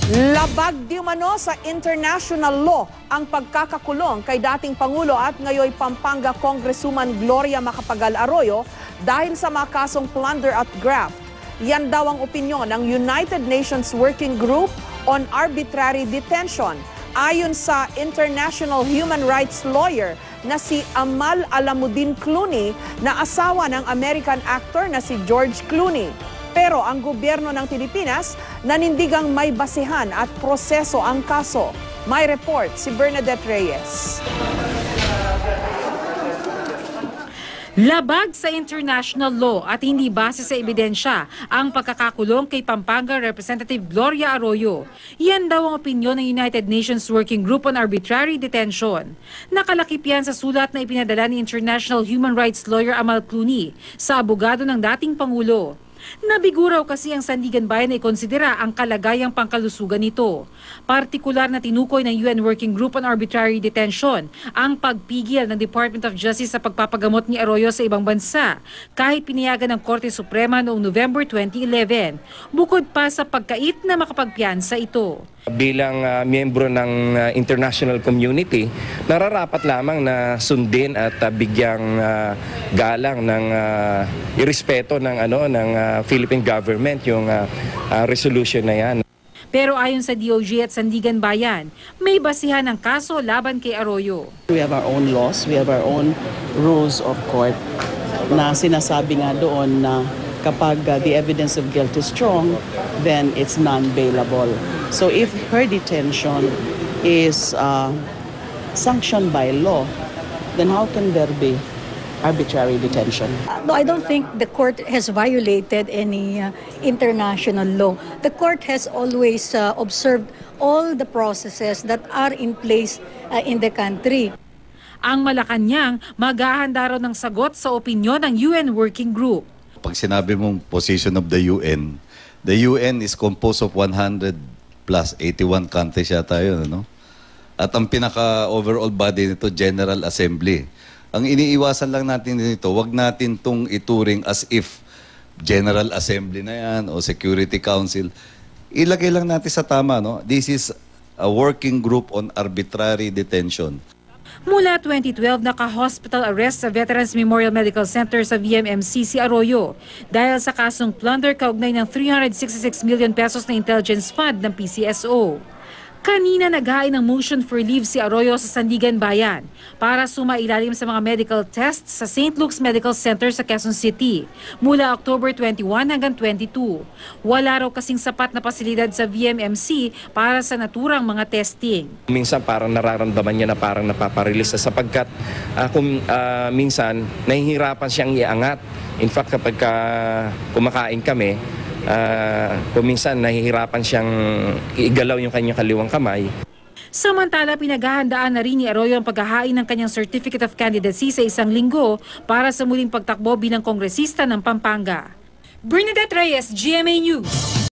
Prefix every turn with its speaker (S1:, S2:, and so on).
S1: Labag di umano sa international law ang pagkakakulong kay dating Pangulo at ngayon Pampanga Congresswoman Gloria Macapagal Arroyo dahil sa mga kasong plunder at graft. Yan daw ang opinyon ng United Nations Working Group on Arbitrary Detention. Ayon sa international human rights lawyer na si Amal Alamuddin Clooney na asawa ng American actor na si George Clooney. Pero ang gobyerno ng Pilipinas nanindigang may basihan at proseso ang kaso. May report si Bernadette Reyes.
S2: Labag sa international law at hindi base sa ebidensya ang pagkakakulong kay Pampanga Representative Gloria Arroyo. Yan daw ang opinyon ng United Nations Working Group on Arbitrary Detention. Nakalakip yan sa sulat na ipinadala ni international human rights lawyer Amal Clooney sa abogado ng dating Pangulo. Nabiguraw kasi ang Sandigan Bayan na ikonsidera ang kalagayang pangkalusugan nito. Partikular na tinukoy ng UN Working Group on Arbitrary Detention ang pagpigil ng Department of Justice sa pagpapagamot ni Arroyo sa ibang bansa kahit pinayagan ng Korte Suprema noong November 2011, bukod pa sa pagkait na makapagpiyansa ito.
S3: Bilang miyembro ng international community, nararapat lamang na sundin at bigyang galang ng irespeto ng Philippine government yung resolution na yan.
S2: Pero ayon sa DOJ at Sandigan Bayan, may basihan ng kaso laban kay Arroyo.
S4: We have our own laws, we have our own rules of court na sinasabi nga doon na kapag the evidence of guilt is strong, then it's non-bailable. So if her detention is sanctioned by law, then how can there be arbitrary detention?
S5: No, I don't think the court has violated any international law. The court has always observed all the processes that are in place in the country.
S2: Ang Malacanang maghahanda raw ng sagot sa opinyon ng UN Working Group.
S6: Pag sinabi mong position of the UN is composed of 100 plus 81 countries yata yun, no? At ang pinaka-overall body nito, General Assembly. Ang iniiwasan lang natin dito, wag natin itong ituring as if General Assembly na yan o Security Council. Ilagay lang natin sa tama, no? This is a working group on arbitrary detention.
S2: Mula 2012, naka-hospital arrest sa Veterans Memorial Medical Center sa VMMC si Arroyo dahil sa kasong plunder kaugnay ng 366 million pesos na intelligence fund ng PCSO. Kanina naghain ng motion for leave si Arroyo sa Sandigan Bayan para sumailalim sa mga medical tests sa St. Luke's Medical Center sa Quezon City mula October 21 hanggang 22. Wala raw kasing sapat na pasilidad sa VMMC para sa naturang mga testing.
S3: Minsan parang nararamdaman niya na parang napaparelease sapagkat minsan nahihirapan siyang iangat. In fact, kapag kumakain kami, minsan nahihirapan siyang igalaw yung kanyang kaliwang kamay.
S2: Samantala, pinaghahandaan na rin ni Arroyo ang paghahain ng kanyang Certificate of Candidacy sa 1 linggo para sa muling pagtakbo bilang kongresista ng Pampanga. Bernadette Reyes, GMA News.